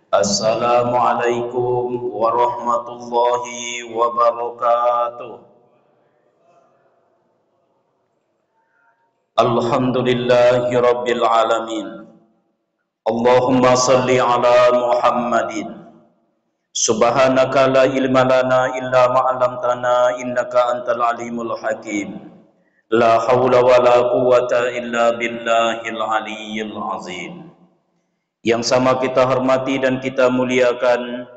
Assalamualaikum warahmatullahi wabarakatuh. Alhamdulillahi rabbil alamin. Allahumma salli ala Muhammadin. Subhanaka la ilma lana illa ma 'allamtana innaka antal alimul hakim. La haula wala quwwata illa billahil aliyyil azim. Yang sama kita hormati dan kita muliakan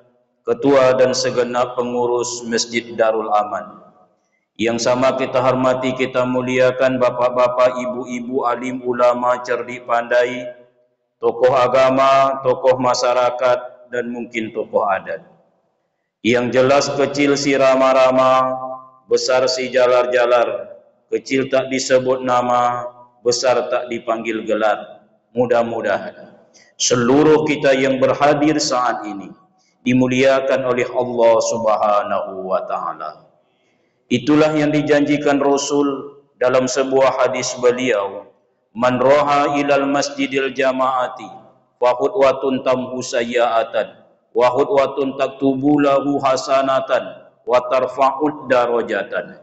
Ketua dan segenap pengurus Masjid Darul Aman. Yang sama kita hormati, kita muliakan bapak-bapak, ibu-ibu, alim ulama, cerdik pandai, tokoh agama, tokoh masyarakat, dan mungkin tokoh adat. Yang jelas kecil si rama-rama, besar si jalar-jalar, kecil tak disebut nama, besar tak dipanggil gelar. Mudah-mudahan seluruh kita yang berhadir saat ini dimuliakan oleh Allah Subhanahu wa ta'ala. Itulah yang dijanjikan Rasul dalam sebuah hadis beliau, man roha ilal masjidil jama'ati fa khutwatun tamhu sayyi'atan wa khutwatun taktubu lahu hasanatan wa tarfa'ud darajatan.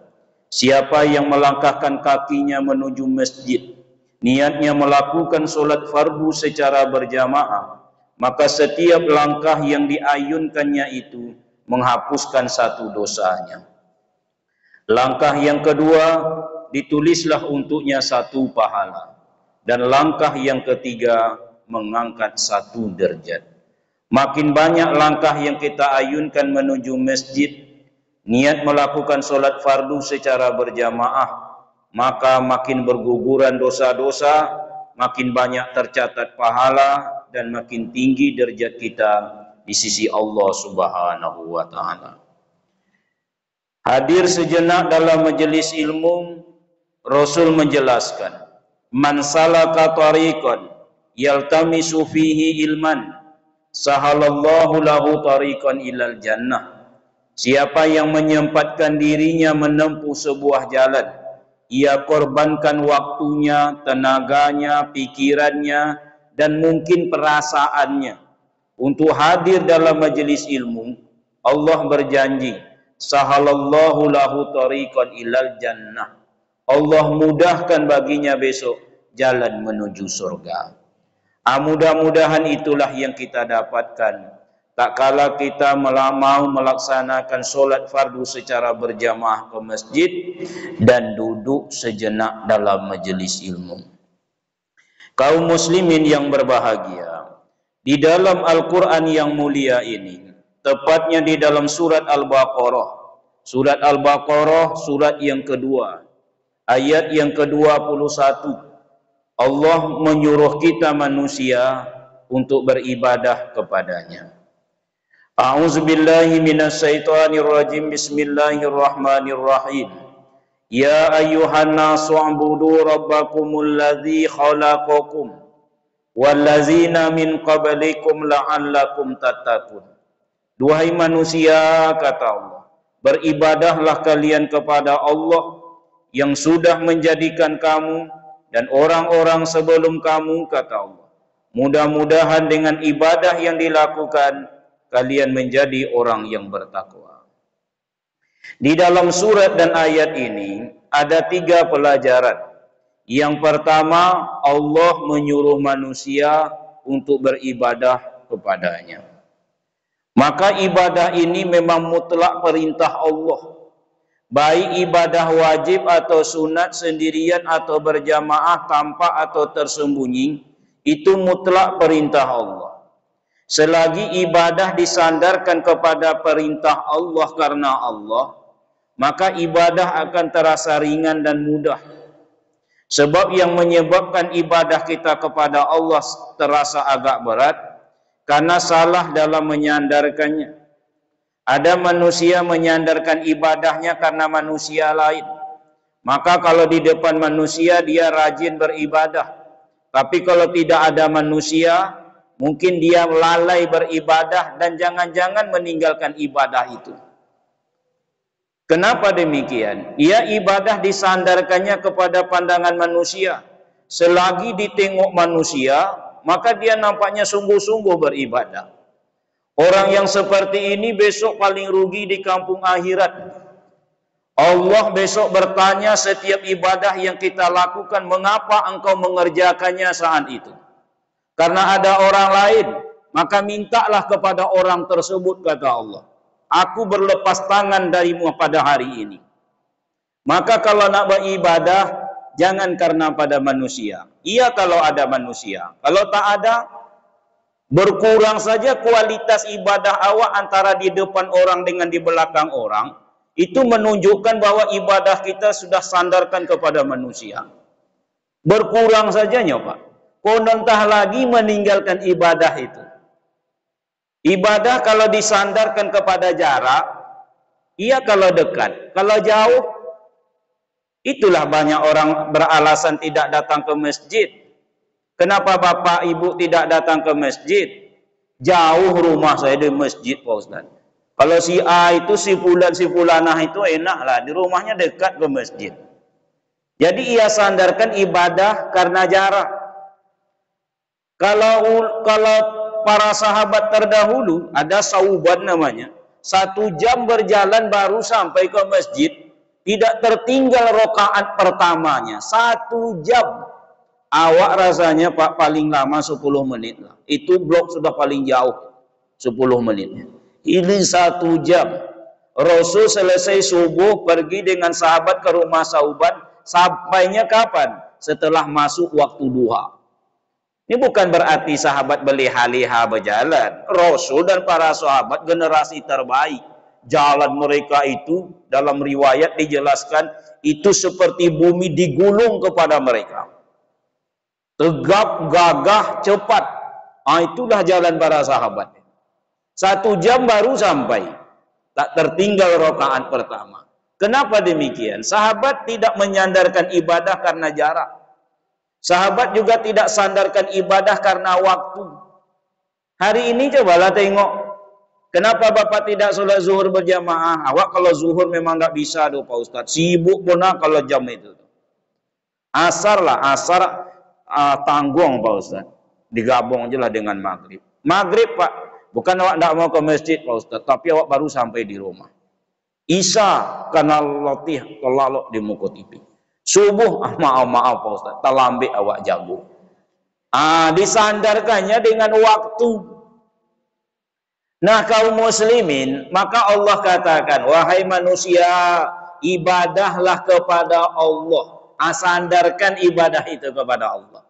Siapa yang melangkahkan kakinya menuju masjid, niatnya melakukan solat fardu secara berjamaah, maka setiap langkah yang diayunkannya itu menghapuskan satu dosanya. Langkah yang kedua, ditulislah untuknya satu pahala. Dan langkah yang ketiga, mengangkat satu derajat. Makin banyak langkah yang kita ayunkan menuju masjid, niat melakukan solat fardu secara berjamaah, maka makin berguguran dosa-dosa, makin banyak tercatat pahala, dan makin tinggi derajat kita di sisi Allah Subhanahu wa ta'ala. Hadir sejenak dalam majelis ilmu, Rasul menjelaskan, man salaka tariqan yaltamisu fihi ilman sahalallahu lahu tariqan ilal jannah. Siapa yang menyempatkan dirinya menempuh sebuah jalan, ia korbankan waktunya, tenaganya, pikirannya, dan mungkin perasaannya untuk hadir dalam majelis ilmu, Allah berjanji, sahalallahu lahu tariqan ilal jannah. Allah mudahkan baginya besok jalan menuju surga. Mudah-mudahan itulah yang kita dapatkan tak kala kita mau melaksanakan solat fardu secara berjamaah ke masjid dan duduk sejenak dalam majelis ilmu. Kaum muslimin yang berbahagia, di dalam Al-Quran yang mulia ini, tepatnya di dalam surat Al-Baqarah. Surat Al-Baqarah, surat yang kedua, ayat yang ke-21. Allah menyuruh kita manusia untuk beribadah kepadanya. A'udzubillahi minasyaitonirrajim. Bismillahirrahmanirrahim. Ya ayyuhan nasu u'budu rabbakumul ladzi khalaqakum wallazina min qablikum la'allakum tattaqun. Duhai manusia, kata Allah, beribadahlah kalian kepada Allah yang sudah menjadikan kamu dan orang-orang sebelum kamu, kata Allah. Mudah-mudahan dengan ibadah yang dilakukan, kalian menjadi orang yang bertakwa. Di dalam surat dan ayat ini ada 3 pelajaran. Yang pertama, Allah menyuruh manusia untuk beribadah kepadanya. Maka ibadah ini memang mutlak perintah Allah. Baik ibadah wajib atau sunat, sendirian atau berjamaah, tampak atau tersembunyi, itu mutlak perintah Allah. Selagi ibadah disandarkan kepada perintah Allah karena Allah, maka ibadah akan terasa ringan dan mudah. Sebab yang menyebabkan ibadah kita kepada Allah terasa agak berat, karena salah dalam menyandarkannya. Ada manusia menyandarkan ibadahnya karena manusia lain. Maka kalau di depan manusia dia rajin beribadah. Tapi kalau tidak ada manusia, mungkin dia lalai beribadah dan jangan-jangan meninggalkan ibadah itu. Kenapa demikian? Ia ibadah disandarkannya kepada pandangan manusia. Selagi ditengok manusia, maka dia nampaknya sungguh-sungguh beribadah. Orang yang seperti ini besok paling rugi di kampung akhirat. Allah besok bertanya setiap ibadah yang kita lakukan, mengapa engkau mengerjakannya saat itu? Karena ada orang lain, maka mintalah kepada orang tersebut, kata Allah. Aku berlepas tangan darimu pada hari ini. Maka kalau nak beribadah, jangan karena pada manusia. Iya kalau ada manusia. Kalau tak ada, berkurang saja kualitas ibadah awak antara di depan orang dengan di belakang orang. Itu menunjukkan bahwa ibadah kita sudah sandarkan kepada manusia. Berkurang sajanya, Pak. Konontah lagi meninggalkan ibadah itu. Ibadah kalau disandarkan kepada jarak, iya kalau dekat. Kalau jauh, itulah banyak orang beralasan tidak datang ke masjid. Kenapa bapak ibu tidak datang ke masjid? Jauh rumah saya di masjid, Pak Ustaz. Kalau si A itu, si fulanah itu enaklah, di rumahnya dekat ke masjid. Jadi ia sandarkan ibadah karena jarak. Kalau para sahabat terdahulu, ada Sauban namanya, 1 jam berjalan baru sampai ke masjid, tidak tertinggal rakaat pertamanya. 1 jam. Awak rasanya Pak paling lama 10 menit lah. Itu blok sudah paling jauh 10 menitnya. Ini 1 jam. Rasul selesai subuh pergi dengan sahabat ke rumah Sauban. Sampainya kapan? Setelah masuk waktu duha. Ini bukan berarti sahabat berleha-leha berjalan. Rasul dan para sahabat generasi terbaik. Jalan mereka itu dalam riwayat dijelaskan itu seperti bumi digulung kepada mereka. Tegap, gagah, cepat. Itulah jalan para sahabat. 1 jam baru sampai. Tak tertinggal rakaat pertama. Kenapa demikian? Sahabat tidak menyandarkan ibadah karena jarak. Sahabat juga tidak sandarkan ibadah karena waktu. Hari ini cobalah tengok. Kenapa bapak tidak sholat zuhur berjamaah? Awak kalau zuhur memang tak bisa tuh Pak Ustadz. Sibuk pun kalau jam itu. Asar lah, asar tanggung Pak Ustadz. Digabung aja lah dengan maghrib. Maghrib Pak, bukan awak tidak mau ke masjid Pak Ustadz, tapi awak baru sampai di rumah. Isya karena latih kelalok di muka TV. Subuh, maaf Pak Ustadz, terlambat awak jago. Disandarkannya dengan waktu. Nah kaum muslimin, maka Allah katakan, wahai manusia, ibadahlah kepada Allah. Sandarkan ibadah itu kepada Allah.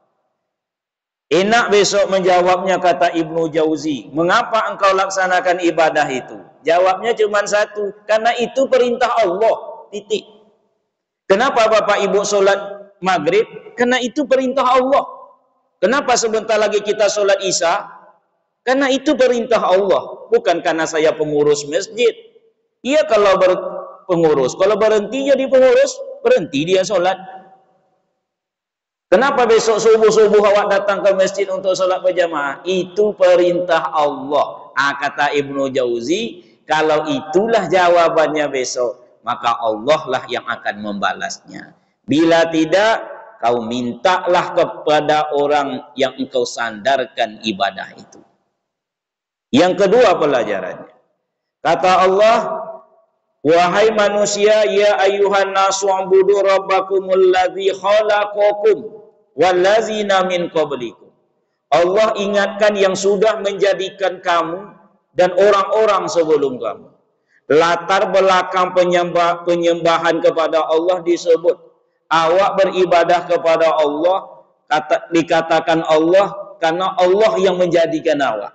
Enak besok menjawabnya, kata Ibnu Jauzi. Mengapa engkau laksanakan ibadah itu? Jawabnya cuma satu. Karena itu perintah Allah. Titik. Kenapa bapak ibu sholat maghrib? Karena itu perintah Allah. Kenapa sebentar lagi kita sholat isya? Karena itu perintah Allah. Bukan karena saya pengurus masjid. Iya kalau pengurus. Kalau berhenti jadi pengurus, berhenti dia sholat. Kenapa besok subuh-subuh awak datang ke masjid untuk sholat berjamaah? Itu perintah Allah. Kata Ibnu Jauzi, kalau itulah jawabannya besok, maka Allah lah yang akan membalasnya. Bila tidak, kau mintalah kepada orang yang engkau sandarkan ibadah itu. Yang kedua pelajarannya. Kata Allah, wahai manusia, ya ayyuhan nasu ubudu rabbakumul ladzi khalaqakum wallazina min qablikum. Allah ingatkan yang sudah menjadikan kamu dan orang-orang sebelum kamu. Latar belakang penyembahan kepada Allah disebut. Awak beribadah kepada Allah, dikatakan Allah karena Allah yang menjadikan awak.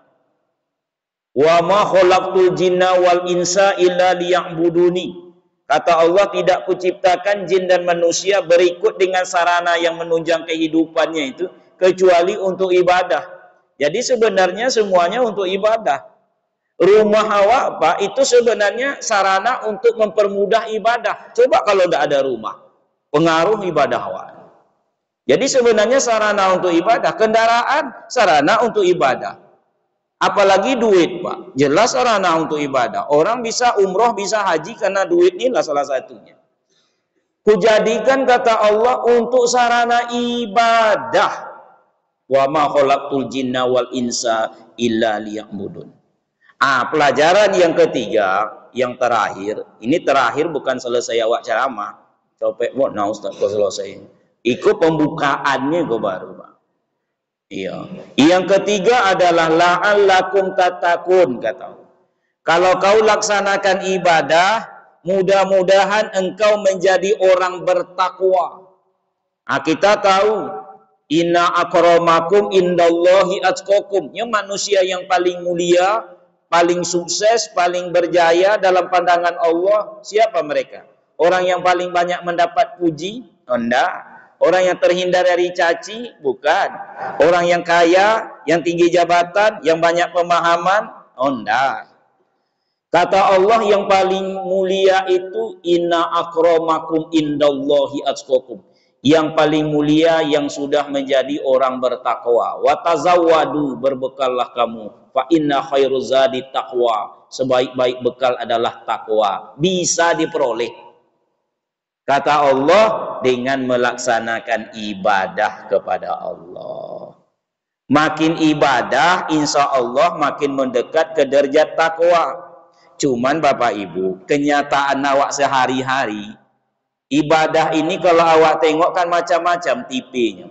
Wa ma khalaqtul jinna wal insa illa liya'buduni. Kata Allah, tidak kuciptakan jin dan manusia berikut dengan sarana yang menunjang kehidupannya itu kecuali untuk ibadah. Jadi sebenarnya semuanya untuk ibadah. Rumah awak Pak itu sebenarnya sarana untuk mempermudah ibadah. Coba kalau tidak ada rumah, pengaruh ibadah awak. Jadi sebenarnya sarana untuk ibadah, kendaraan sarana untuk ibadah. Apalagi duit Pak, jelas sarana untuk ibadah. Orang bisa umroh, bisa haji karena duit inilah salah satunya. Kujadikan kata Allah untuk sarana ibadah. Wa ma khalaqtul jinna wal insa illa liya'budun. Pelajaran yang ketiga, yang terakhir, ini terakhir bukan selesai awak ceramah. Copek mau nah Ustaz kau selesai. Ikut pembukaannya kau baru, Pak. Iya. Yang ketiga adalah la'allakum tattaqun kata. Kalau kau laksanakan ibadah, mudah-mudahan engkau menjadi orang bertakwa. Kita tahu inna akramakum indallahi atqakum. Ya, manusia yang paling mulia, paling sukses, paling berjaya dalam pandangan Allah, siapa mereka? Orang yang paling banyak mendapat puji? Enggak. Orang yang terhindar dari caci? Bukan. Orang yang kaya, yang tinggi jabatan, yang banyak pemahaman? Enggak. Kata Allah yang paling mulia itu inna akramakum indallahi atqakum. Yang paling mulia yang sudah menjadi orang bertakwa. Wa tazawwadu, berbekallah kamu. Fa inna khairu zadi taqwa. Sebaik-baik bekal adalah takwa. Bisa diperoleh. Kata Allah dengan melaksanakan ibadah kepada Allah. Makin ibadah, insya Allah makin mendekat ke derajat takwa. Cuman Bapak Ibu, kenyataan awak sehari-hari, ibadah ini kalau awak tengok kan macam-macam tipenya.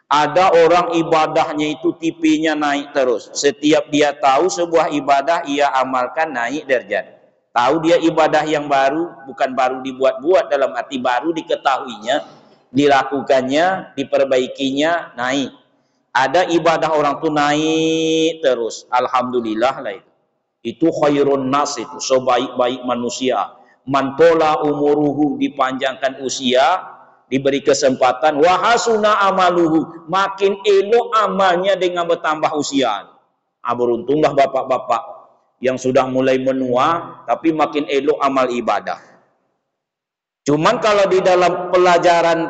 Ada orang ibadahnya itu tipenya naik terus. Setiap dia tahu sebuah ibadah, ia amalkan naik derajat. Tahu dia ibadah yang baru, bukan baru dibuat-buat, dalam arti baru diketahuinya, dilakukannya, diperbaikinya, naik. Ada ibadah orang tuh naik terus. Alhamdulillah lah itu. Itu khairun nas, itu sebaik-baik manusia. Mantola umuruhu, dipanjangkan usia, diberi kesempatan. Wahasuna amaluhu, makin elok amalnya dengan bertambah usia. Beruntunglah bapak-bapak yang sudah mulai menua, tapi makin elok amal ibadah. Cuman kalau di dalam pelajaran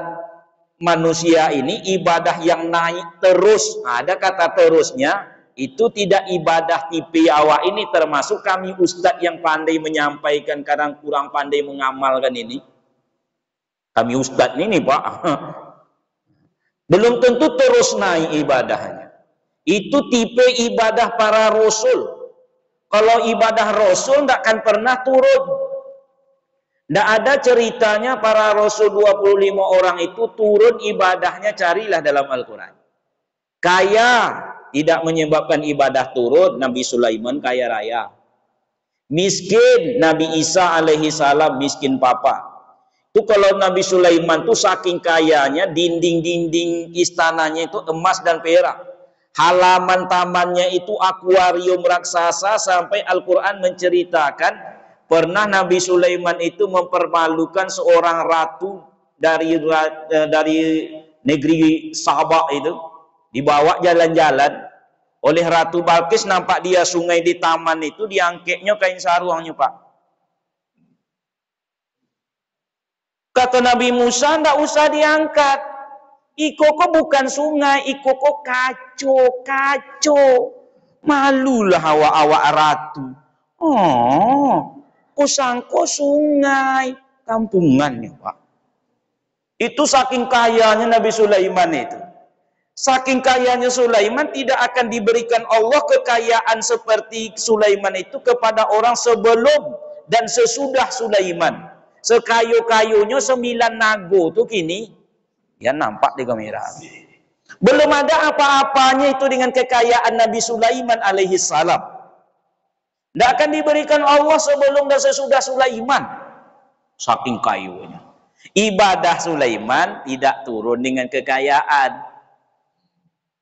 manusia ini, ibadah yang naik terus, ada kata terusnya, itu tidak ibadah tipe awak ini, termasuk kami ustadz yang pandai menyampaikan, kadang kurang pandai mengamalkan ini. Kami ustadz ini Pak, belum tentu terus naik ibadahnya. Itu tipe ibadah para rasul. Kalau ibadah rasul tidak akan pernah turun. Tidak ada ceritanya para rasul 25 orang itu turun ibadahnya, carilah dalam Al-Quran. Kaya tidak menyebabkan ibadah turun, Nabi Sulaiman kaya raya. Miskin, Nabi Isa alaihi salam miskin papa. Itu kalau Nabi Sulaiman itu saking kayanya, dinding-dinding istananya itu emas dan perak. Halaman tamannya itu akuarium raksasa, sampai Al-Quran menceritakan pernah Nabi Sulaiman itu mempermalukan seorang ratu dari negeri Sabah itu. Dibawa jalan-jalan oleh Ratu Balkis, nampak dia sungai di taman itu, diangketnya kain sarungnya Pak. Kata Nabi Musa, ndak usah diangkat. Ikoko bukan sungai, ikoko kaco. Malulah awak-awak ratu. Kusangko sungai, kampungannya Pak. Itu saking kayanya Nabi Sulaiman itu. Saking kayanya Sulaiman, tidak akan diberikan Allah kekayaan seperti Sulaiman itu kepada orang sebelum dan sesudah Sulaiman. Sekayu-kayunya 9 nago tuh kini, ya nampak di kamera. Belum ada apa-apanya itu dengan kekayaan Nabi Sulaiman alaihi salam. Tidak akan diberikan Allah sebelum dan sesudah Sulaiman. Saking kayunya. Ibadah Sulaiman tidak turun dengan kekayaan.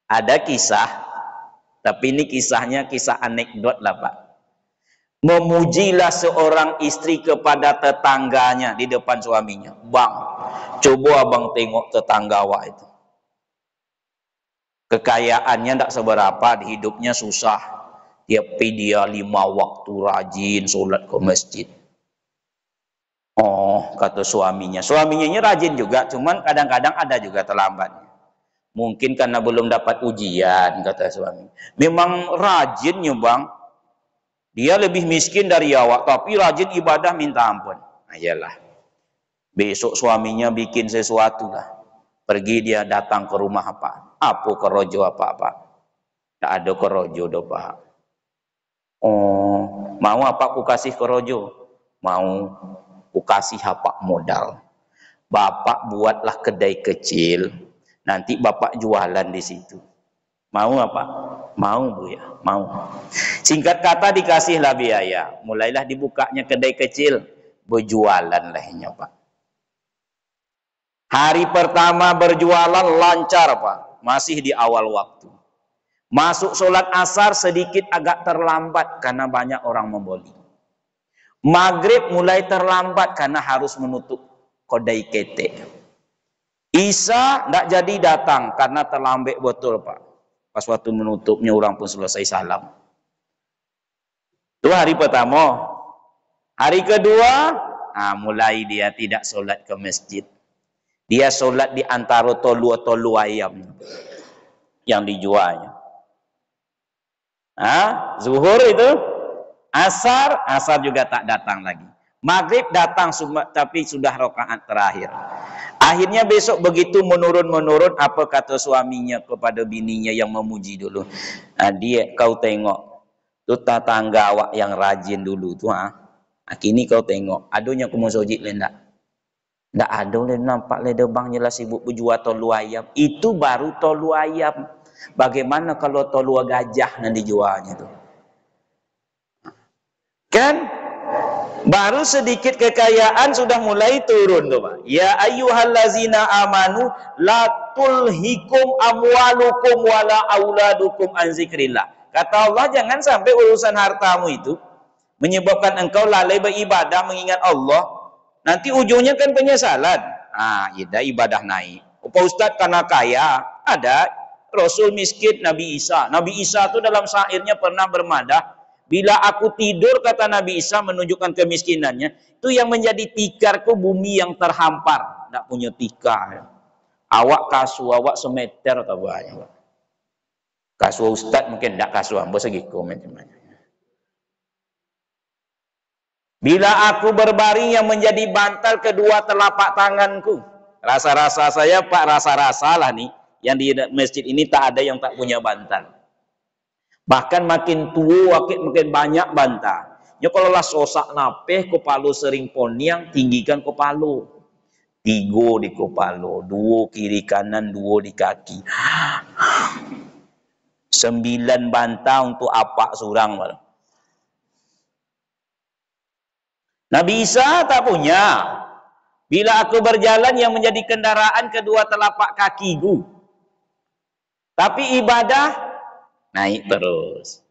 Ada kisah, tapi ini kisahnya kisah anekdot lah Pak. Memujilah seorang istri kepada tetangganya di depan suaminya. Bang, coba abang tengok tetangga awak itu. Kekayaannya tidak seberapa, di hidupnya susah. Tapi dia 5 waktu rajin sholat ke masjid. Kata suaminya. Suaminya ini rajin juga, cuman kadang-kadang ada juga terlambat. Mungkin karena belum dapat ujian, kata suami. Memang rajinnya bang. Dia lebih miskin dari awak, tapi rajin ibadah minta ampun. Ayolah. Besok suaminya bikin sesuatu lah. Pergi dia datang ke rumah apa? Apa kerojo apa-apa? Tak ada kerojo do Pak. Oh, mau apa ku kasih kerojo? Mau, ku kasih apa modal. Bapak buatlah kedai kecil, nanti bapak jualan di situ. Mau apa? Mau Bu ya, mau. Singkat kata dikasihlah biaya, mulailah dibukanya kedai kecil, berjualan lahnya Pak. Hari pertama berjualan lancar Pak, masih di awal waktu. Masuk sholat asar sedikit agak terlambat karena banyak orang membeli. Maghrib mulai terlambat karena harus menutup kodai kete. Isya tidak jadi datang karena terlambat betul Pak. Pas waktu menutupnya orang pun selesai salam. Itu hari pertama. Hari kedua, mulai dia tidak sholat ke masjid. Dia sholat di antara tolu ayam yang dijualnya. Zuhur itu, asar juga tak datang lagi. Maghrib datang tapi sudah rakaat terakhir. Akhirnya besok begitu menurun, apa kata suaminya kepada bininya yang memuji dulu. Kau tengok, tu tetangga awak yang rajin dulu tu kini kau tengok, adunya aku mau sojik lendak. Ndak ada le nampak le debang jelas sibuk berjual tolu ayam. Itu baru tolu ayam. Bagaimana kalau tolu gajah yang dijualnya tu? Kan? Baru sedikit kekayaan sudah mulai turun tuh Pak. Ya ayyuhallazina amanu la tulhikum amwalukum wala auladukum an zikrillah. Kata Allah, jangan sampai urusan hartamu itu menyebabkan engkau lalai beribadah mengingat Allah. Nanti ujungnya kan penyesalan. Ibadah naik. Pak Ustadz karena kaya, ada Rasul miskin Nabi Isa. Nabi Isa itu dalam syairnya pernah bermadah, bila aku tidur, kata Nabi Isa menunjukkan kemiskinannya, itu yang menjadi tikarku bumi yang terhampar. Tidak punya tikar. Awak kasu, awak semeter atau banyak. Kasu Ustadz mungkin tidak kasu, ambo segi komen. Bila aku berbaring yang menjadi bantal kedua telapak tanganku. Rasa-rasa saya Pak, rasa-rasa lah nih. Yang di masjid ini tak ada yang tak punya bantal. Bahkan makin tua, makin banyak bantal. Ya kalau lah sosak napeh, kepala sering poniang, tinggikan kepala. 3 di kepala, 2 kiri kanan, 2 di kaki. 9 bantal untuk apa surang malah. Nabi Isa tak punya. Bila aku berjalan yang menjadi kendaraan kedua telapak kakiku. Tapi ibadah naik terus.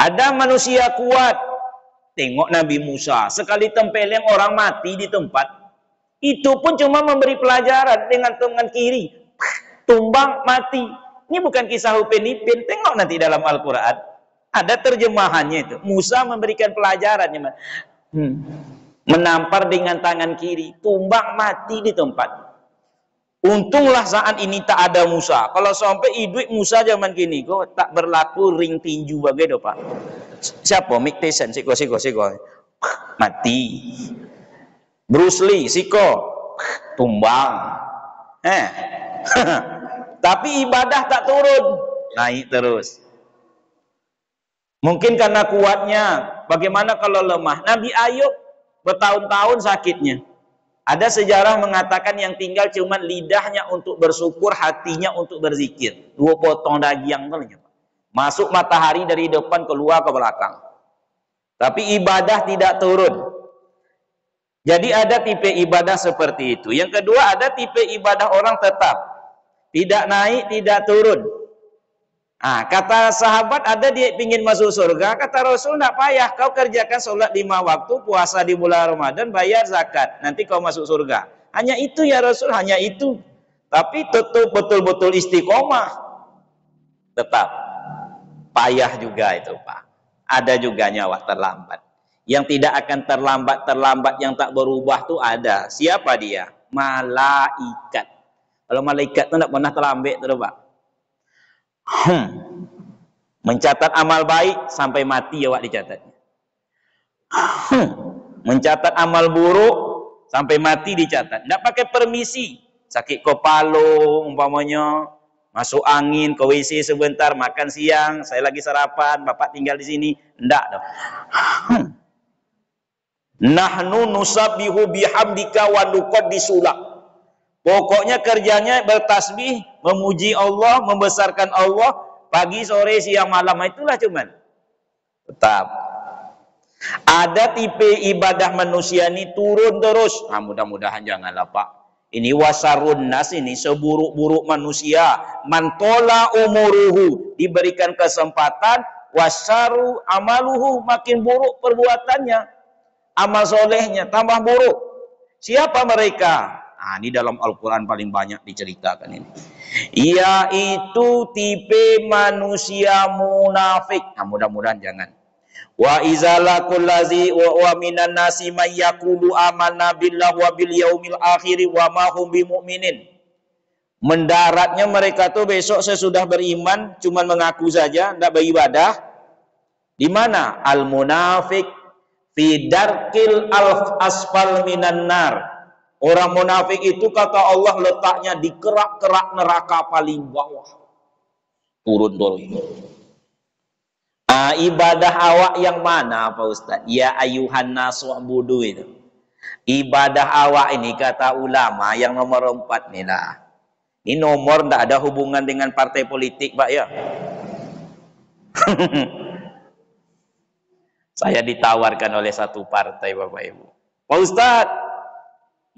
Ada manusia kuat. Tengok Nabi Musa. Sekali tempeleng orang mati di tempat. Itu pun cuma memberi pelajaran dengan tangan kiri. Tumbang mati. Ini bukan kisah Upin Ipin. Tengok nanti dalam Al-Quran. Ada terjemahannya itu. Musa memberikan pelajaran. Menampar dengan tangan kiri, tumbang mati di tempat. Untunglah saat ini tak ada Musa. Kalau sampai hidup Musa zaman kini, kok tak berlaku ring tinju bagai do Pak. Siapa? Mike Tyson, siko. Mati. Bruce Lee, siko. Tumbang. Tapi ibadah tak turun, naik terus. Mungkin karena kuatnya. Bagaimana kalau lemah? Nabi Ayub bertahun-tahun sakitnya. Ada sejarah mengatakan yang tinggal cuma lidahnya untuk bersyukur, hatinya untuk berzikir. 2 potong daging tolnya. Masuk matahari dari depan keluar ke belakang. Tapi ibadah tidak turun. Jadi ada tipe ibadah seperti itu. Yang kedua ada tipe ibadah orang tetap. Tidak naik, tidak turun. Kata sahabat, ada dia ingin masuk surga. Kata Rasul, tidak payah, kau kerjakan sholat 5 waktu, puasa di bulan Ramadan, bayar zakat, nanti kau masuk surga. Hanya itu ya Rasul, hanya itu. Tapi tetap betul-betul istiqomah. Tetap payah juga itu Pak. Ada juga nyawa terlambat. Yang tidak akan terlambat yang tak berubah tuh ada. Siapa dia? Malaikat. Kalau malaikat itu tidak pernah terlambat tuh Pak. Mencatat amal baik sampai mati awak dicatatnya. Mencatat amal buruk sampai mati dicatat. Tidak pakai permisi. Sakit kepala umpamanya, Masuk angin, ke WC sebentar, makan siang, saya lagi sarapan, bapak tinggal di sini. Enggak dong. Nahnu nusabbihu bihamdika wa nuqaddisu lak. Pokoknya kerjanya bertasbih, memuji Allah, membesarkan Allah, pagi, sore, siang, malam. Itulah cuman. Tetap. Ada tipe ibadah manusia ini turun terus. Nah, mudah-mudahan janganlah Pak. Ini wasarun nas, ini seburuk-buruk manusia. Mantola umuruhu, diberikan kesempatan, wasaru amaluhu, makin buruk perbuatannya. Amal solehnya tambah buruk. Siapa mereka? Nah, ini dalam Al-Quran paling banyak diceritakan ini. Yaitu tipe manusia munafik. Nah, mudah-mudahan jangan. Wa izalakul lazi wa minan nasi may yaqulu amanna billahi wa bil yaumil akhir wa ma hum bimumin. Mendaratnya mereka tuh besok sesudah beriman cuman mengaku saja, enggak beribadah. Di mana? Al munafik fi darkil asfal minan nar. Orang munafik itu kata Allah letaknya di kerak-kerak neraka paling bawah. Turun. Ibadah awak yang mana Pak Ustaz? Ya ayuhan nasu budu itu. Ibadah awak ini kata ulama yang nomor 4 nih lah. Ini nomor tidak ada hubungan dengan partai politik Pak ya. Saya ditawarkan oleh satu partai Bapak Ibu. Pak Ustaz,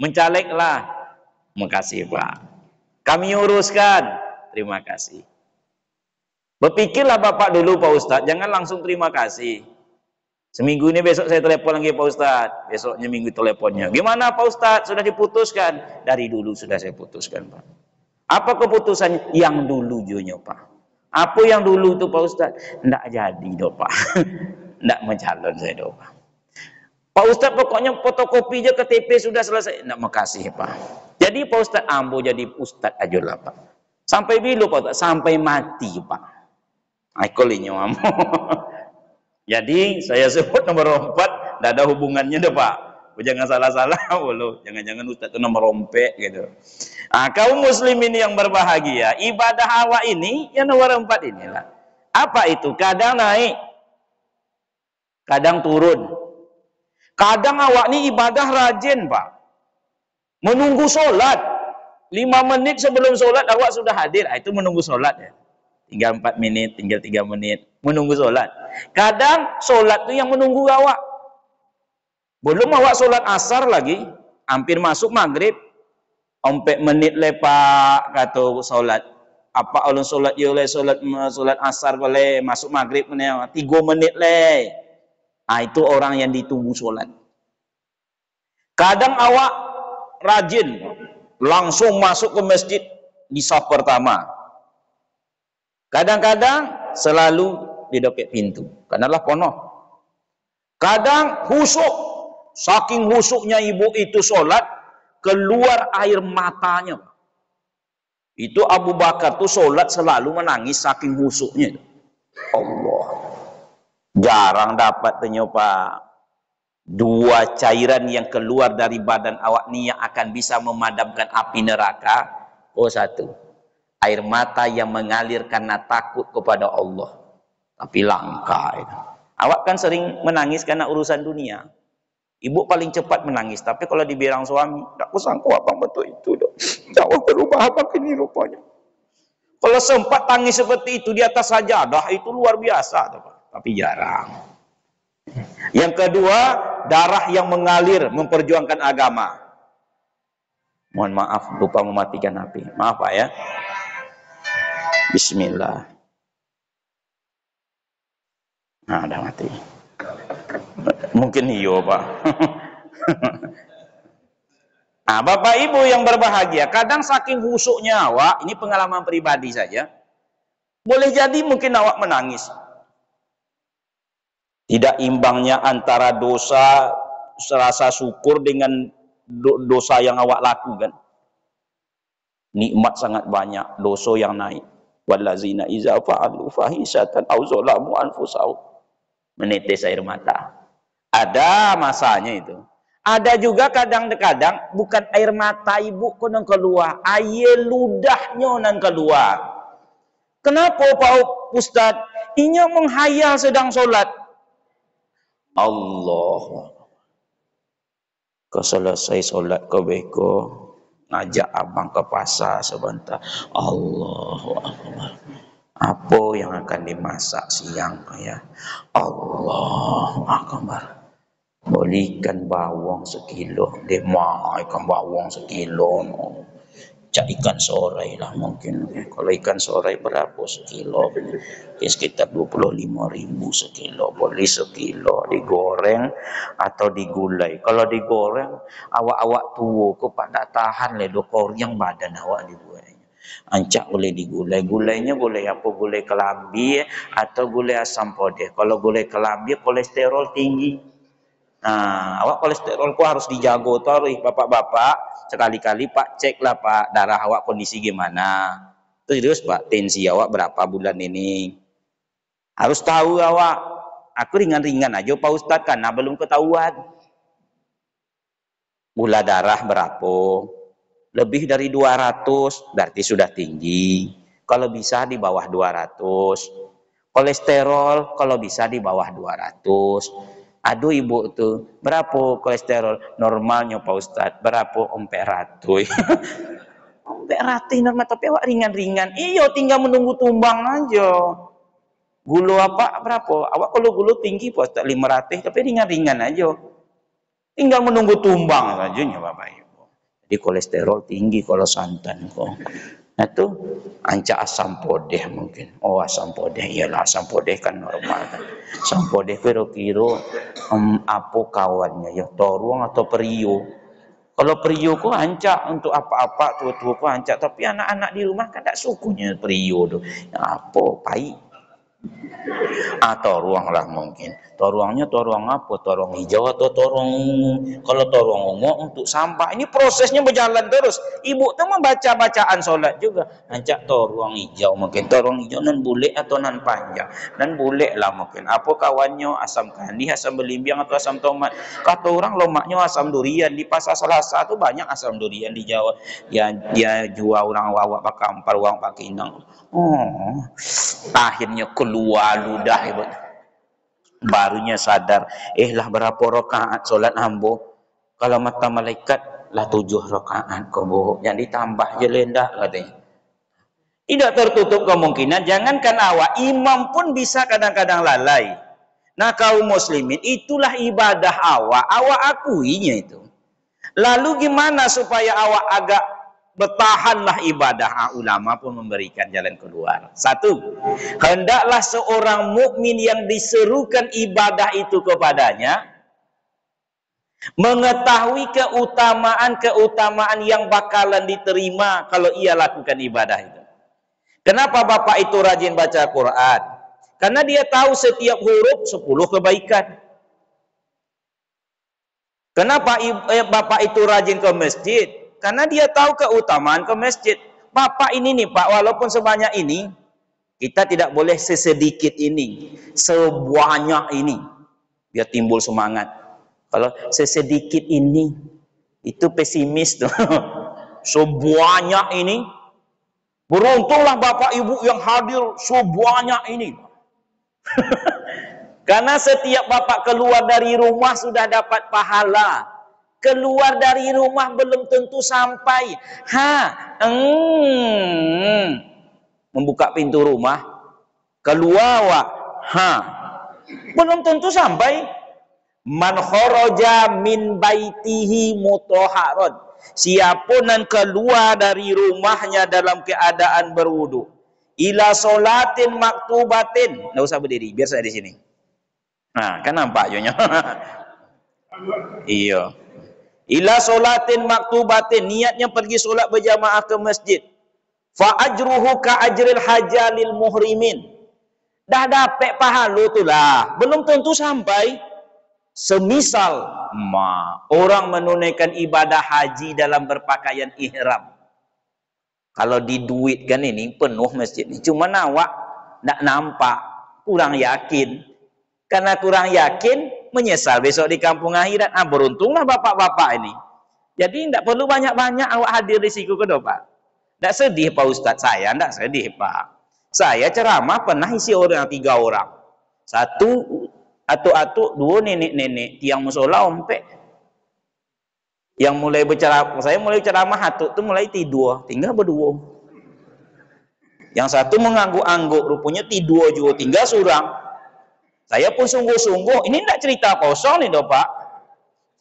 mencaleklah. Makasih Pak. Kami uruskan. Terima kasih. Berpikirlah Bapak dulu Pak Ustadz, jangan langsung terima kasih. Seminggu ini besok saya telepon lagi Pak Ustadz, besoknya minggu teleponnya. Gimana Pak Ustadz, sudah diputuskan? Dari dulu sudah saya putuskan Pak. Apa keputusannya? Yang dulu juga Pak. Apa yang dulu itu Pak Ustadz? Nggak jadi dong Pak. Nggak mencalon saya dong Pak. Pak Ustadz pokoknya fotokopi aja KTP sudah selesai. Nggak makasih Pak. Jadi Pak Ustadz ambo jadi Ustadz aja lah Pak. Sampai bilu Pak Ustadz, sampai mati Pak. Jadi saya sebut nomor 4 tidak ada hubungannya deh Pak. Jangan salah-salah loh. Jangan-jangan Ustaz itu nomor rompek gitu. Kaum muslimin yang berbahagia, ibadah awak ini yang nomor 4 inilah. Apa itu? Kadang naik, kadang turun. Kadang awak ini ibadah rajin Pak. Menunggu sholat 5 menit sebelum sholat awak sudah hadir. Itu menunggu sholat ya. Tinggal 4 menit, tinggal 3 menit, menunggu sholat. Kadang sholat itu yang menunggu awak. Belum awak sholat asar lagi, hampir masuk maghrib, 4 menit lepak kata sholat. Apa ulun sholat ya oleh sholat asar boleh masuk maghrib 3 menit le. Itu orang yang ditunggu sholat. Kadang awak rajin, langsung masuk ke masjid di saf pertama. Kadang-kadang selalu di dekat pintu. Karenalah penuh. Kadang husuk. Saking husuknya ibu itu sholat, keluar air matanya. Itu Abu Bakar tuh sholat selalu menangis saking husuknya. Allah. Jarang dapat ternyata 2 cairan yang keluar dari badan awak ni yang akan bisa memadamkan api neraka. 1. Air mata yang mengalir karena takut kepada Allah. Tapi langka itu. Awak kan sering menangis karena urusan dunia. Ibu paling cepat menangis. Tapi kalau dibilang suami, tak kusangku apa betul itu. Jauh berubah apa ini rupanya. Kalau sempat tangis seperti itu di atas sajadah, itu luar biasa. Tapi jarang. Yang kedua, darah yang mengalir memperjuangkan agama. Mohon maaf, lupa mematikan api. Maaf Pak ya. Bismillah. Nah, udah mati. Mungkin iyo Pak. Bapak Ibu yang berbahagia, kadang saking husuknya awak, ini pengalaman pribadi saja, boleh jadi mungkin awak menangis. Tidak imbangnya antara dosa rasa syukur dengan dosa yang awak lakukan. Nikmat sangat banyak, dosa yang naik. Wallazina iza fa'alu fahisatan aw zalamu anfusahum, menetes air mata. Ada masanya itu. Ada juga kadang-kadang bukan air mata ibu kau nang keluar, air ludahnya nang keluar. Kenapa Pak Ustaz? Inya menghayal sedang solat. Allah. Kau selesai solat kau beko, ngajak abang ke pasar sebentar. Allahu Akbar. Apa yang akan dimasak siang ya? Allahu Akbar. Boleh ikan bawang sekilo, ikan bawang sekilo. Cak ikan sorai lah mungkin. Kalau ikan sorai berapa sekilo? Ya, sekitar 25.000 sekilo. Boleh sekilo digoreng atau digulai. Kalau digoreng, awak-awak tua kok tak tahan le yang badan awak dibuat. Ancak boleh digulai. Gulainya boleh apa? Gulai kelambi atau gulai asam podeh. Kalau gulai kelambi kolesterol tinggi. Nah, awak kolesterol ku harus dijago terus bapak-bapak. Sekali-kali Pak ceklah Pak darah awak kondisi gimana. Terus Pak tensi awak berapa bulan ini. Harus tahu awak. Aku ringan-ringan aja Pak Ustadz karena belum ketahuan. Gula darah berapa? Lebih dari 200 berarti sudah tinggi. Kalau bisa di bawah 200. Kolesterol kalau bisa di bawah 200. Aduh ibu tuh, berapa kolesterol normalnya Pak Ustadz? Berapa ompek ratui? Ompek ratui normal, tapi awak ringan-ringan. Iyo tinggal menunggu tumbang aja. Gula apa berapa? Awak kalau gula tinggi Pak Ustadz 500, tapi ringan-ringan aja. Tinggal menunggu tumbang saja ya Bapak Ibu. Jadi kolesterol tinggi kalau santan kok. Nah itu ancak asam podeh mungkin. Oh asam podeh, iyalah asam podeh kan normal kan. Asam podeh kira-kira apa kawannya ya, toruang atau periu. Kalau periu kok ancak untuk apa-apa, tua-tua kok ancak. Tapi anak-anak di rumah kan tak sukunya periu tuh. Ya, apa pahit. Toruang lah mungkin. Toruangnya toruang apa? Toruang hijau atau toruang ungu? Kalau toruang ungu untuk sampah. Ini prosesnya berjalan terus. Ibu tuh membaca bacaan sholat juga. Ancak toruang hijau mungkin. Toruang hijau nan bulat atau nan panjang. Nan bulat lah mungkin. Apa kawannya? Asam kandi, asam belimbiang atau asam tomat. Kata orang lemaknya asam durian. Di pasar Selasa tuh banyak asam durian di Jawa. Ya dia jual orang wawak pakai ampar, orang pakai inang. Oh, akhirnya keluar ludah ibu. Barunya sadar, lah berapa rakaat solat ambo? Kalau mata malaikat lah 7 rakaat kau yang ditambah je lendah katanya. Tidak tertutup kemungkinan, jangankan awak, imam pun bisa kadang-kadang lalai. Nah kaum muslimin, itulah ibadah awak akuinya itu. Lalu gimana supaya awak agak bertahanlah ibadah? Ulama pun memberikan jalan keluar. Satu, hendaklah seorang mukmin yang diserukan ibadah itu kepadanya mengetahui keutamaan yang bakalan diterima kalau ia lakukan ibadah itu. Kenapa bapak itu rajin baca Quran? Karena dia tahu setiap huruf 10 kebaikan. Kenapa bapak itu rajin ke masjid? Karena dia tahu keutamaan ke masjid. Bapak ini nih Pak, walaupun sebanyak ini, kita tidak boleh sesedikit ini, sebanyak ini. Biar timbul semangat. Kalau sesedikit ini, itu pesimis tuh. Sebanyak ini, beruntunglah Bapak Ibu yang hadir sebanyak ini. Karena setiap Bapak keluar dari rumah sudah dapat pahala. Keluar dari rumah belum tentu sampai. Membuka pintu rumah, keluar wak. Belum tentu sampai. Man kharaja min baitihi mutahharun. Siapa yang keluar dari rumahnya dalam keadaan berwudu, ila solatin maktubatin. Nggak usah berdiri, biar saya di sini. Nah, kan nampak jonya. Iya. Ila solatin maktubatin, niatnya pergi solat berjamaah ke masjid. Fa ajruhu ka ajril hajalil muhrimin. Dah dapat pahala tu lah. Belum tentu sampai. Semisal orang menunaikan ibadah haji dalam berpakaian ihram. Kalau diduitkan ini penuh masjid ini. Cuma awak tak nampak, kurang yakin. Karena kurang yakin, menyesal besok di kampung akhirat. Beruntunglah bapak-bapak ini. Jadi tidak perlu banyak-banyak awak hadir di situ ke Pak. Tidak sedih Pak Ustadz, saya tidak sedih Pak. Saya ceramah pernah isi orang 3 orang. Satu atuk-atuk, 2 nenek-nenek tiang musola ompek. Yang mulai berceramah, saya mulai ceramah atuk tu mulai tidur, tinggal berdua. Yang satu mengangguk-angguk, rupanya tidur juga, tinggal seorang. Saya pun sungguh-sungguh, ini tidak cerita kosong nih Pak.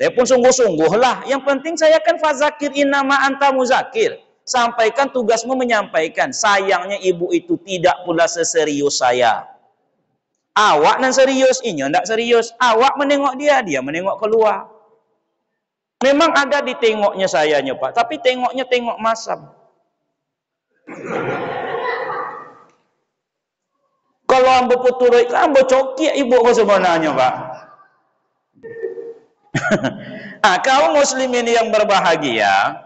Saya pun sungguh-sungguh lah. Yang penting saya kan fazakir innama anta muzakir. Sampaikan tugasmu menyampaikan. Sayangnya ibu itu tidak pula seserius saya. Awak nan serius, inya tidak serius. Awak menengok dia, dia menengok keluar. Memang ada di tengoknya sayanya Pak, tapi tengoknya tengok masam. Kalau ambo puturut, ambo coki ibu ko sebenarnya Pak. Kaum muslimin yang berbahagia,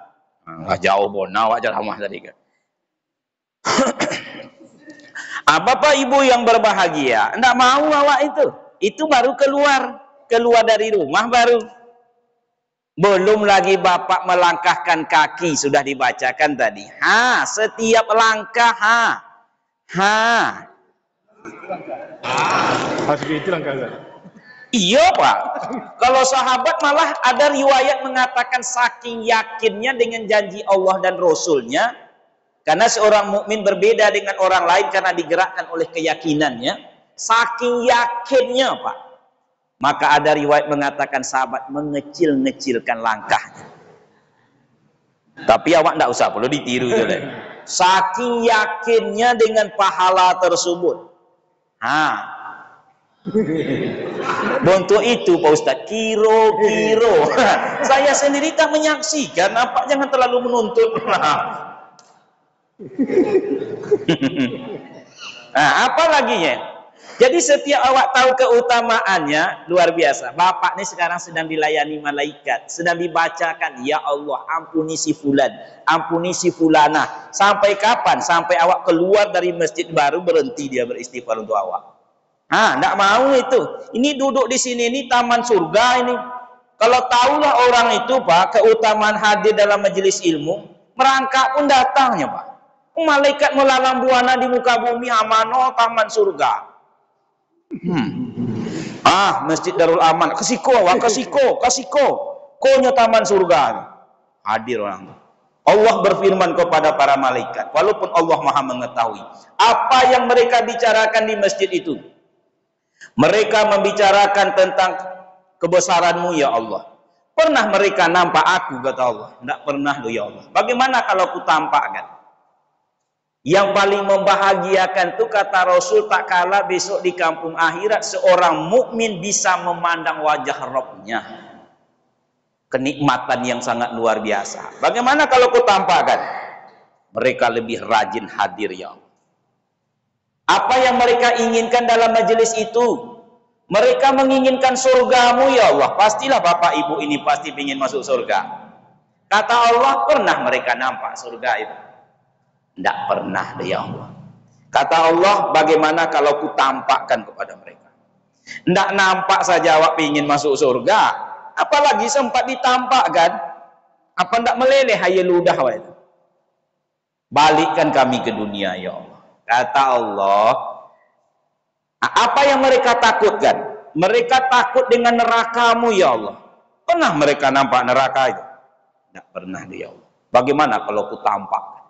jauh bona awak ceramah tadi kan. Bapak ibu yang berbahagia, enggak mau awak itu baru keluar dari rumah baru. Belum lagi bapak melangkahkan kaki, sudah dibacakan tadi. Setiap langkah Itu langkah. Iya Pak. Kalau sahabat malah ada riwayat mengatakan saking yakinnya dengan janji Allah dan Rasulnya, karena seorang mukmin berbeda dengan orang lain karena digerakkan oleh keyakinannya. Saking yakinnya Pak, maka ada riwayat mengatakan sahabat mengecil-ngecilkan langkahnya. Tapi awak tidak usah perlu ditiru juga. Saking yakinnya dengan pahala tersebut. Bentuk itu Pak Ustaz, kiro-kiro. Saya sendiri tak menyaksikan, nampak jangan terlalu menuntut. Apa lagi ya? Jadi setiap awak tahu keutamaannya, luar biasa. Bapak ini sekarang sedang dilayani malaikat, sedang dibacakan, ya Allah ampuni si fulan, ampuni si fulana. Sampai kapan? Sampai awak keluar dari masjid baru berhenti dia beristighfar untuk awak. Tidak mau itu. Ini duduk di sini, ini taman surga ini. Kalau tahulah orang itu Pak, keutamaan hadir dalam majelis ilmu, merangkak pun datangnya Pak. Malaikat melalang buana di muka bumi, amano taman surga. Masjid Darul Aman, kesiko. Konya taman surga. Hadir orang itu. Allah berfirman kepada para malaikat, walaupun Allah Maha mengetahui apa yang mereka bicarakan di masjid itu. Mereka membicarakan tentang kebesaranmu ya Allah. Pernah mereka nampak aku, kata Allah? Tidak pernah loh ya Allah. Bagaimana kalau ku tampakkan? Yang paling membahagiakan itu kata Rasul, tak kala besok di kampung akhirat seorang mukmin bisa memandang wajah Rabbnya. Kenikmatan yang sangat luar biasa. Bagaimana kalau ku tampakkan? Mereka lebih rajin hadir ya Allah. Apa yang mereka inginkan dalam majelis itu? Mereka menginginkan surgamu ya Allah. Pastilah bapak ibu ini pasti ingin masuk surga. Kata Allah, pernah mereka nampak surga itu? Tidak pernah ya Allah. Kata Allah, bagaimana kalau ku tampakkan kepada mereka? Tidak nampak saja awak ingin masuk surga, apalagi sempat ditampakkan. Apa tidak meleleh hayal ludah itu? Balikkan kami ke dunia ya Allah. Kata Allah, apa yang mereka takutkan? Mereka takut dengan nerakamu ya Allah. Pernah mereka nampak neraka itu? Tidak pernah ya Allah. Bagaimana kalau ku tampakkan?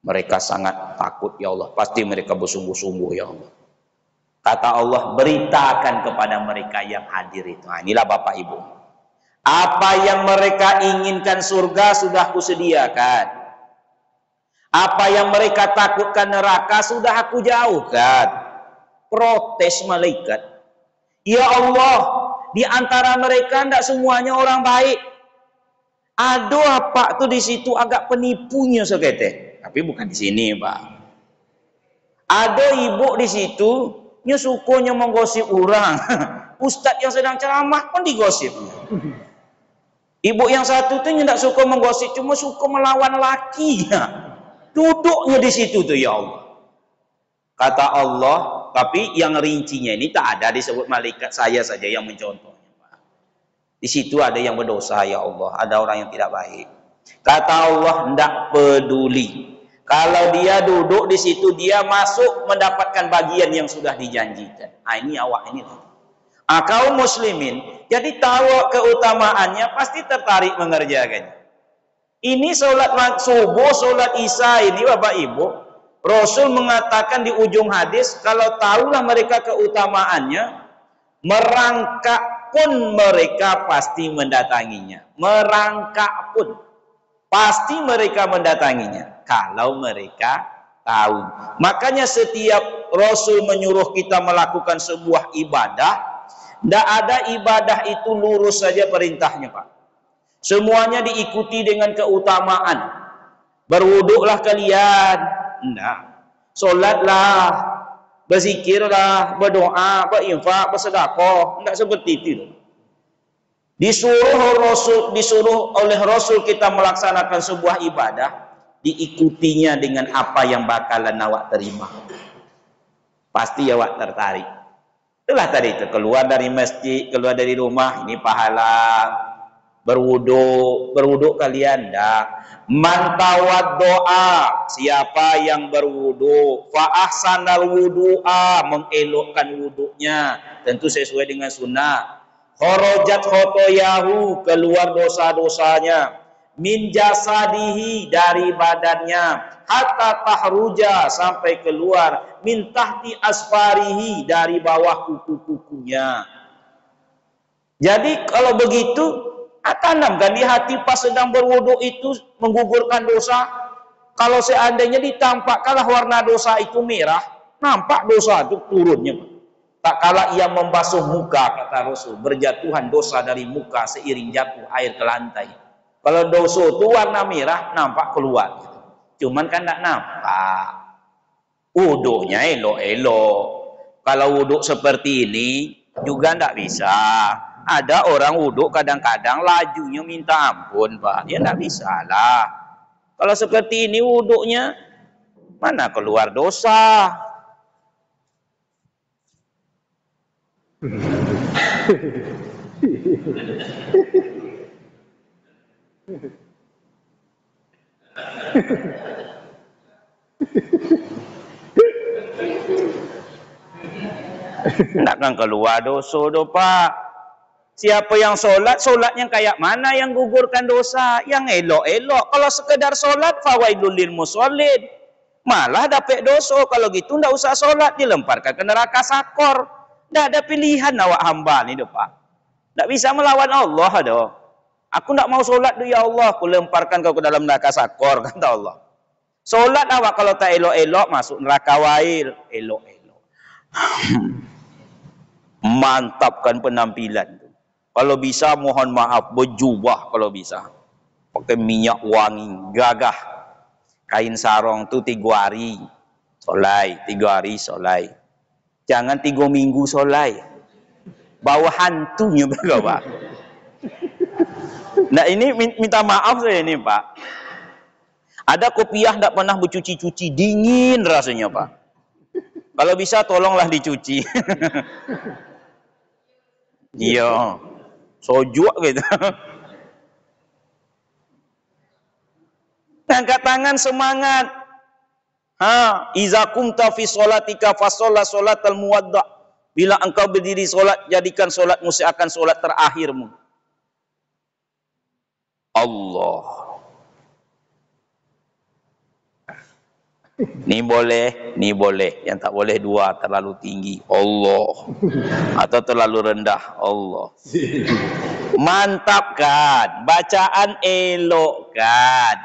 Mereka sangat takut ya Allah. Pasti mereka bersungguh-sungguh ya Allah. Kata Allah, beritakan kepada mereka yang hadir itu. Inilah bapak ibu. Apa yang mereka inginkan surga sudah kusediakan. Apa yang mereka takutkan neraka sudah aku jauhkan. Protes malaikat. Ya Allah, di antara mereka tidak semuanya orang baik. Ada apa tuh di situ agak penipunya sekete. Tapi bukan di sini, Pak. Ada ibu di situ, nya sukunya menggosip orang. Ustadz yang sedang ceramah pun digosip. Ibu yang satu tuh tidak suka menggosip, cuma suka melawan lakinya. Duduknya di situ tuh ya Allah. Kata Allah, tapi yang rincinya ini tak ada disebut malaikat, saya saja yang mencontohnya, Pak. Di situ ada yang berdosa ya Allah, ada orang yang tidak baik. Kata Allah, tidak peduli. Kalau dia duduk di situ, dia masuk mendapatkan bagian yang sudah dijanjikan. Ini awak ini. Kaum muslimin, jadi tahu keutamaannya, pasti tertarik mengerjakannya. Ini sholat subuh, sholat isya ini Bapak Ibu, Rasul mengatakan di ujung hadis, kalau tahulah mereka keutamaannya, merangkak pun mereka pasti mendatanginya. Merangkak pun pasti mereka mendatanginya kalau mereka tahu. Makanya setiap Rasul menyuruh kita melakukan sebuah ibadah, tidak ada ibadah itu lurus saja perintahnya, Pak. Semuanya diikuti dengan keutamaan. Berwuduklah kalian, enggak. Solatlah, berzikirlah, berdoa, berinfak, bersedekah, enggak seperti itu. Disuruh oleh Rasul kita melaksanakan sebuah ibadah, diikutinya dengan apa yang bakalan awak terima. Pasti awak tertarik. Itulah tadi itu, keluar dari masjid, keluar dari rumah, ini pahala. Berwuduk kalian dah. Man tawaddoa, siapa yang berwuduk, fa ahsanal wudu'a, mengelokkan wuduknya, tentu sesuai dengan sunnah. Kharajat khotoyahu, keluar dosa-dosanya, min jasadihi, dari badannya, hatta tahruja, sampai keluar, min tahti asfarihi, dari bawah kuku-kukunya. Jadi kalau begitu, tanamkan di hati pas sedang berwudu itu menggugurkan dosa. Kalau seandainya ditampakkanlah warna dosa itu merah, nampak dosa itu turunnya. Tak kala ia membasuh muka, kata Rasul, berjatuhan dosa dari muka seiring jatuh air ke lantai. Kalau dosa itu warna merah, nampak keluar. Cuman kan tak nampak. Wuduknya elok-elok. Kalau wuduk seperti ini juga tidak bisa. Ada orang wuduk kadang-kadang lajunya minta ampun, Pak. Ya tidak bisa lah. Kalau seperti ini wuduknya, mana keluar dosa. Takkan keluar dosa do, Pak. Siapa yang solatnya kayak mana yang gugurkan dosa? Yang elok-elok. Kalau sekedar solat, fawailul lil musallin. Malah dapat dosa. Kalau gitu ndak usah solat, dilemparkan ke neraka sakor. Ndak ada pilihan awak hamba ni do, Pak. Ndak bisa melawan Allah do. Aku ndak mau solat do, ya Allah, aku lemparkan kau ke dalam neraka sakor, kata Allah. Solat awak kalau tak elok-elok masuk neraka wail. Elok-elok. Mantapkan penampilan. Kalau bisa mohon maaf berjubah kalau bisa. Pakai minyak wangi, gagah. Kain sarong tu 3 hari solai, 3 hari solai. Jangan 3 minggu solai. Bawa hantunya bergawa. Nah ini minta maaf saya ini, Pak. Ada kopiah tidak pernah bercuci-cuci, dingin rasanya, Pak. Kalau bisa tolonglah dicuci. Iya, sojuk gitu. Angkat tangan semangat. Iza kumta fi sholatika fa sholatal muwadda. Bila engkau berdiri solat, jadikan solatmu seakan solat terakhirmu. Allah. Ni boleh, ni boleh. Yang tak boleh 2, terlalu tinggi. Allah. Atau terlalu rendah. Allah. Mantap kan? Bacaan elok kan?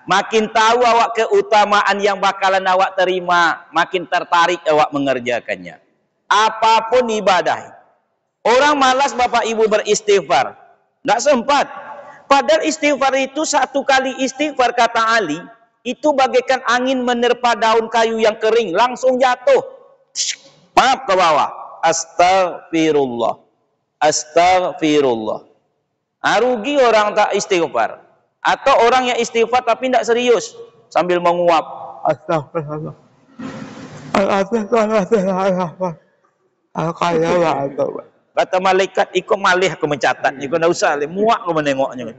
Makin tahu awak keutamaan yang bakalan awak terima, makin tertarik awak mengerjakannya. Apapun ibadah. Orang malas Bapak Ibu beristighfar. Tidak sempat. Padahal istighfar itu 1 kali istighfar, kata Ali, itu bagaikan angin menerpa daun kayu yang kering, langsung jatuh. Maaf ke bawah. Astagfirullah. Astagfirullah. Rugi orang tak istighfar. Atau orang yang istighfar tapi tidak serius, sambil menguap. Astagfirullah. Kata malaikat, ikut malih aku mencatatnya, ikut tidak usah, muak aku menengoknya.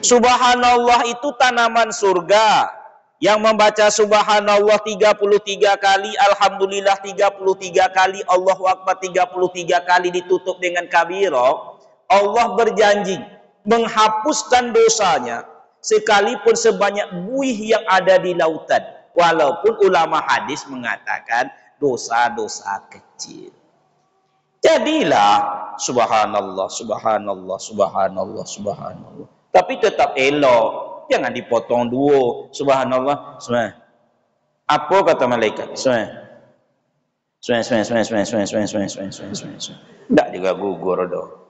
Subhanallah itu tanaman surga. Yang membaca subhanallah 33 kali, alhamdulillah 33 kali, Allahu Akbar 33 kali ditutup dengan kabiro, Allah berjanji menghapuskan dosanya sekalipun sebanyak buih yang ada di lautan. Walaupun ulama hadis mengatakan dosa-dosa kecil. Jadilah subhanallah, subhanallah, subhanallah, subhanallah. Tapi tetap elok. Jangan dipotong dua. Subhanallah. Subhanallah. Apa kata malaikat? Tak juga gugur dah.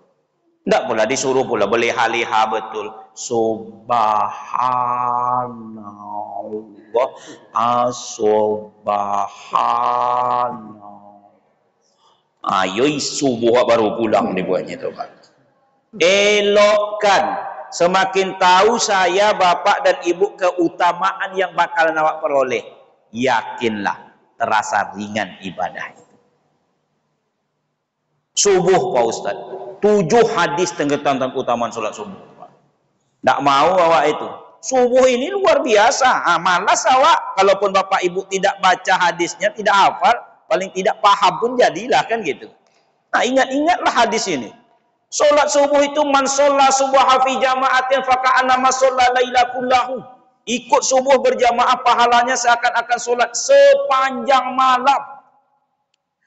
Tak pula disuruh pula berleha-leha betul. Subhanallah. Subhanallah. Ayo subuh baru pulang dibuatnya tu kan. Elokkan. Semakin tahu saya, bapak dan ibu, keutamaan yang bakal awak peroleh, yakinlah terasa ringan ibadah itu. Subuh Pak Ustaz, 7 hadis tentang keutamaan solat subuh. Tak mau awak itu. Subuh ini luar biasa. Malas awak, kalaupun bapak ibu tidak baca hadisnya, tidak hafal, paling tidak paham pun jadilah kan gitu. Nah, ingat-ingatlah hadis ini. Solat subuh itu man sholla subuha fi jama'atin faka'annama sholla laila kullahu. Ikut subuh berjamaah pahalanya seakan-akan solat sepanjang malam.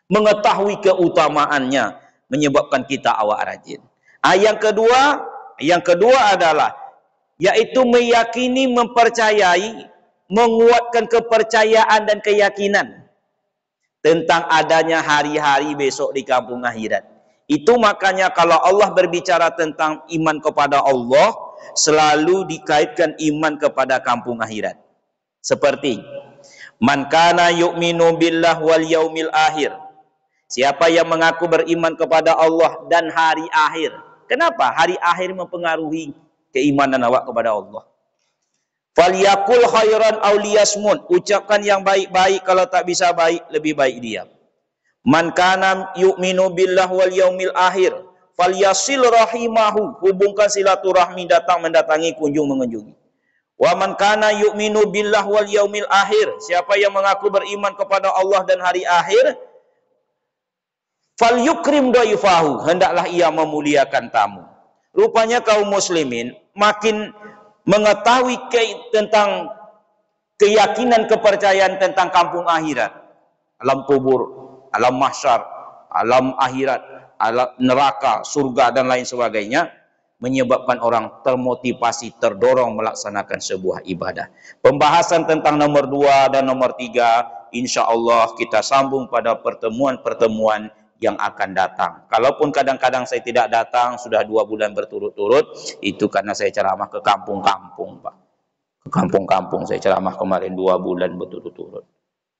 Mengetahui keutamaannya menyebabkan kita awak rajin. Yang kedua adalah yaitu meyakini, mempercayai, menguatkan kepercayaan dan keyakinan tentang adanya hari-hari besok di kampung akhirat. Itu makanya kalau Allah berbicara tentang iman kepada Allah, selalu dikaitkan iman kepada kampung akhirat. Seperti man kana yu'minu billah wal yaumil akhir. Siapa yang mengaku beriman kepada Allah dan hari akhir. Kenapa? Hari akhir mempengaruhi keimanan awak kepada Allah. Falyakul khairan aw liyasmut. Ucapkan yang baik-baik, kalau tak bisa baik, lebih baik diam. Man kana yu'minu billah wal yaumil akhir falyasil rahimahu. Hubungkan silaturahmi, datang mendatangi, kunjung mengunjungi. Wa man kana yu'minu billah wal yaumil akhir. Siapa yang mengaku beriman kepada Allah dan hari akhir, falyukrim dhaifahu. Hendaklah ia memuliakan tamu. Rupanya kaum muslimin makin mengetahui tentang keyakinan, kepercayaan tentang kampung akhirat, alam kubur, alam mahsyar, alam akhirat, alam neraka, surga dan lain sebagainya, menyebabkan orang termotivasi, terdorong melaksanakan sebuah ibadah. Pembahasan tentang nomor 2 dan nomor 3 insya Allah kita sambung pada pertemuan-pertemuan yang akan datang. Kalaupun kadang-kadang saya tidak datang sudah 2 bulan berturut-turut, itu karena saya ceramah ke kampung-kampung, Pak. Ke kampung-kampung saya ceramah kemarin 2 bulan berturut-turut.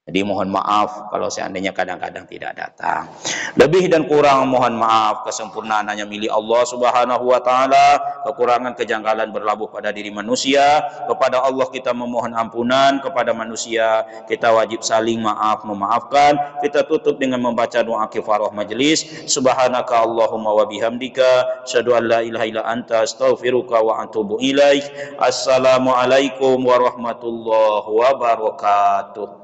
Jadi mohon maaf kalau seandainya kadang-kadang tidak datang. Lebih dan kurang mohon maaf, kesempurnaan hanya milik Allah Subhanahu wa taala. Kekurangan, kejanggalan berlabuh pada diri manusia. Kepada Allah kita memohon ampunan, kepada manusia kita wajib saling maaf memaafkan. Kita tutup dengan membaca doa kifarah majelis. Subhanaka Allahumma wa bihamdika asyhadu an la ilaha illa anta astaghfiruka wa atubu ilaik. Assalamualaikum warahmatullahi wabarakatuh.